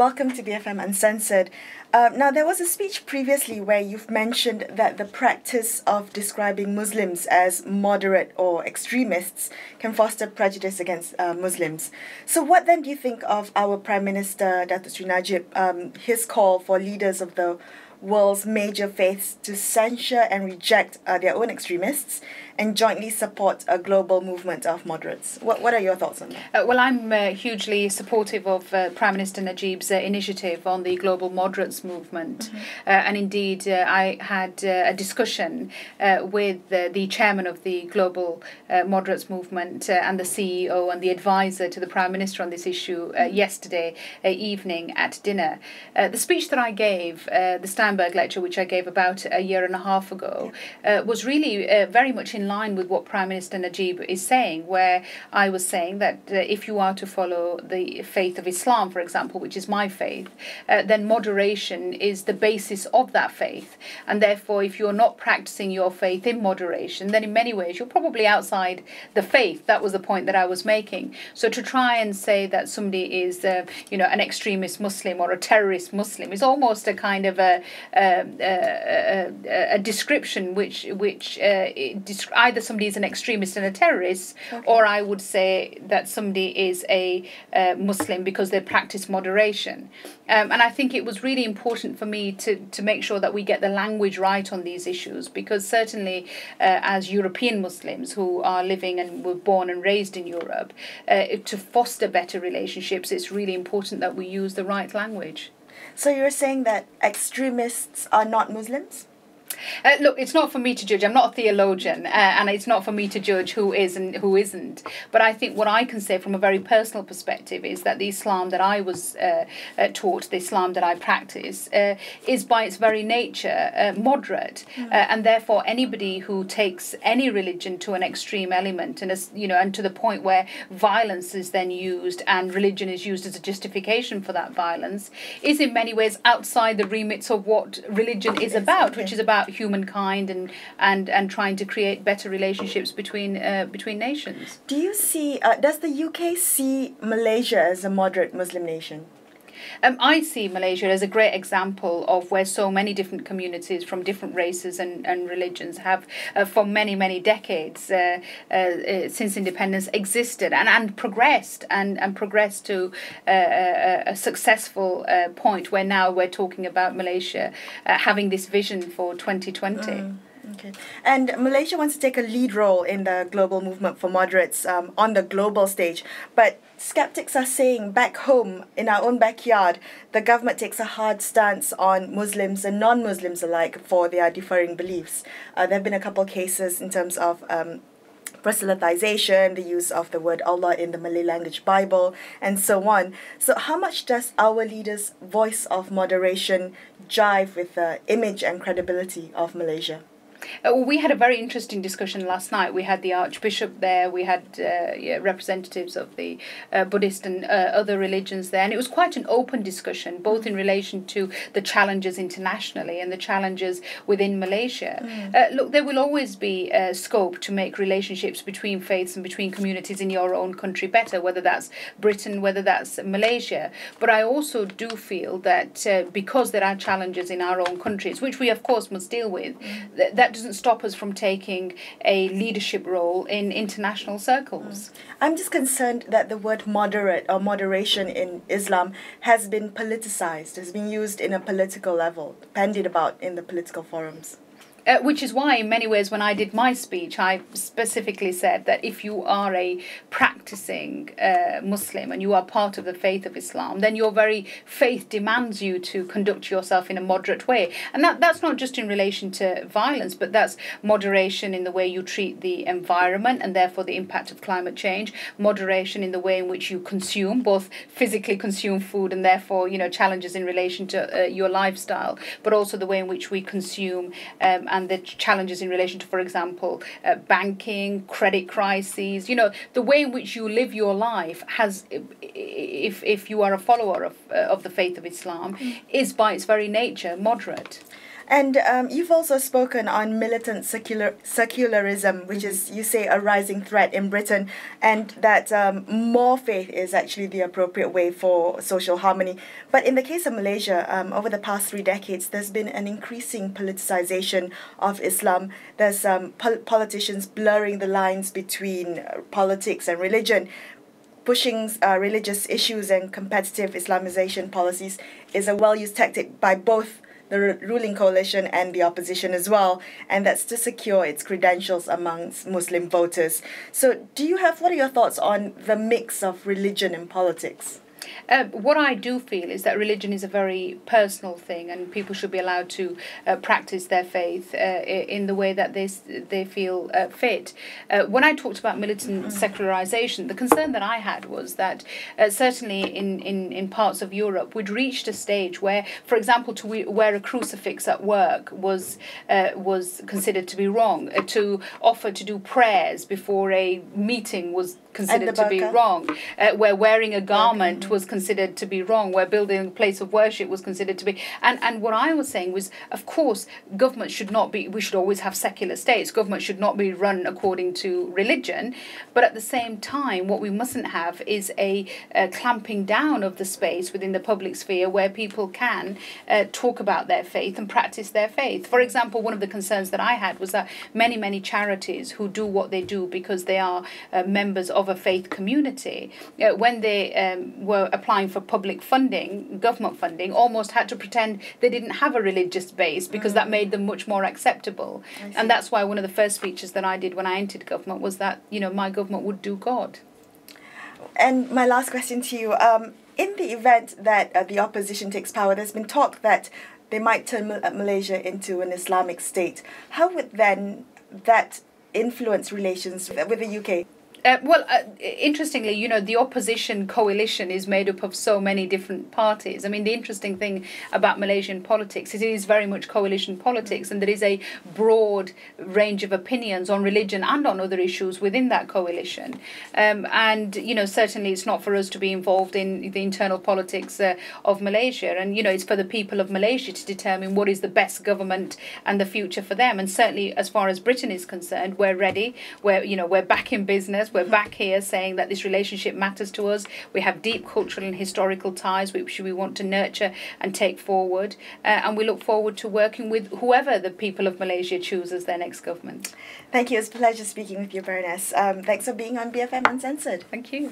Welcome to BFM Uncensored. Now, there was a speech previously where you've mentioned that the practice of describing Muslims as moderate or extremists can foster prejudice against Muslims. So what then do you think of our Prime Minister, Datuk Sri Najib, his call for leaders of the world's major faiths to censure and reject their own extremists and jointly support a global movement of moderates? What are your thoughts on that? Well, I'm hugely supportive of Prime Minister Najib's initiative on the global moderates movement. And indeed, I had a discussion with the chairman of the global moderates movement and the CEO and the advisor to the Prime Minister on this issue yesterday evening at dinner. The speech that I gave, the Steinberg lecture, which I gave about a year and a half ago, was really very much in line with what Prime Minister Najib is saying, where I was saying that if you are to follow the faith of Islam, for example, which is my faith, then moderation is the basis of that faith. And therefore, if you're not practicing your faith in moderation, then in many ways you're probably outside the faith. That was the point that I was making. So to try and say that somebody is, an extremist Muslim or a terrorist Muslim is almost a kind of a description which either somebody is an extremist and a terrorist, or I would say that somebody is a Muslim because they practice moderation. And I think it was really important for me to make sure that we get the language right on these issues, because certainly as European Muslims who are living and were born and raised in Europe, to foster better relationships, it's really important that we use the right language. So you're saying that extremists are not Muslims? Look, it's not for me to judge. I'm not a theologian, and it's not for me to judge who is and who isn't. But I think what I can say from a very personal perspective is that the Islam that I was taught, the Islam that I practice, is by its very nature moderate, and therefore anybody who takes any religion to an extreme element, and and to the point where violence is then used and religion is used as a justification for that violence, is in many ways outside the remits of what religion is about, which is about humankind and trying to create better relationships between nations. Do you see, does the UK see Malaysia as a moderate Muslim nation? I see Malaysia as a great example of where so many different communities from different races and religions have, for many, many decades since independence, existed and progressed and progressed to a successful point where now we're talking about Malaysia having this vision for 2020. Okay. And Malaysia wants to take a lead role in the global movement for moderates on the global stage. But skeptics are saying back home, in our own backyard, the government takes a hard stance on Muslims and non-Muslims alike for their differing beliefs. There have been a couple cases in terms of proselytization, the use of the word Allah in the Malay language Bible, and so on. So how much does our leaders' voice of moderation jive with the image and credibility of Malaysia? We had a very interesting discussion last night. We had the Archbishop there, we had representatives of the Buddhist and other religions there, and it was quite an open discussion, both in relation to the challenges internationally and the challenges within Malaysia. Look, there will always be scope to make relationships between faiths and between communities in your own country better, whether that's Britain, whether that's Malaysia. But I also do feel that because there are challenges in our own countries, which we of course must deal with, that doesn't stop us from taking a leadership role in international circles. I'm just concerned that the word moderate or moderation in Islam has been politicized, has been used in a political level, bandied about in the political forums. Which is why, in many ways, when I did my speech, I specifically said that if you are a practicing Muslim and you are part of the faith of Islam, then your very faith demands you to conduct yourself in a moderate way. And that's not just in relation to violence, but that's moderation in the way you treat the environment and therefore the impact of climate change, moderation in the way in which you consume, both physically consume food and therefore, challenges in relation to your lifestyle, but also the way in which we consume and the challenges in relation to, for example, banking, credit crises. The way in which you live your life has, if you are a follower of the faith of Islam, is by its very nature moderate. And you've also spoken on militant secularism, which is, you say, a rising threat in Britain, and that more faith is actually the appropriate way for social harmony. But in the case of Malaysia, over the past 3 decades, there's been an increasing politicization of Islam. There's politicians blurring the lines between politics and religion. Pushing religious issues and competitive Islamization policies is a well-used tactic by both the ruling coalition and the opposition as well, and that's to secure its credentials amongst Muslim voters. So what are your thoughts on the mix of religion and politics? What I do feel is that religion is a very personal thing, and people should be allowed to practice their faith in the way that they feel fit. When I talked about militant secularisation, the concern that I had was that certainly in parts of Europe, we'd reached a stage where, for example, to wear a crucifix at work was considered to be wrong. To offer to do prayers before a meeting was considered to be wrong. Where wearing a garment was considered to be wrong, where building a place of worship was considered to be. And what I was saying was, of course, government should not be, we should always have secular states. Government should not be run according to religion. But at the same time, what we mustn't have is a clamping down of the space within the public sphere where people can talk about their faith and practice their faith. For example, one of the concerns that I had was that many charities who do what they do because they are members of a faith community, when they were applying for public funding, government funding, almost had to pretend they didn't have a religious base because that made them much more acceptable. And that's why one of the first speeches that I did when I entered government was that, my government would do God. And my last question to you, in the event that the opposition takes power, there's been talk that they might turn Malaysia into an Islamic state. How would then that influence relations with the UK? Interestingly, the opposition coalition is made up of so many different parties. I mean, the interesting thing about Malaysian politics is it is very much coalition politics, and there is a broad range of opinions on religion and on other issues within that coalition. And certainly it's not for us to be involved in the internal politics of Malaysia. And, it's for the people of Malaysia to determine what is the best government and the future for them. And certainly as far as Britain is concerned, we're ready. We're back in business. We're back here saying that this relationship matters to us. We have deep cultural and historical ties which we want to nurture and take forward. And we look forward to working with whoever the people of Malaysia choose as their next government. Thank you. It's a pleasure speaking with you, Baroness. Thanks for being on BFM Uncensored. Thank you.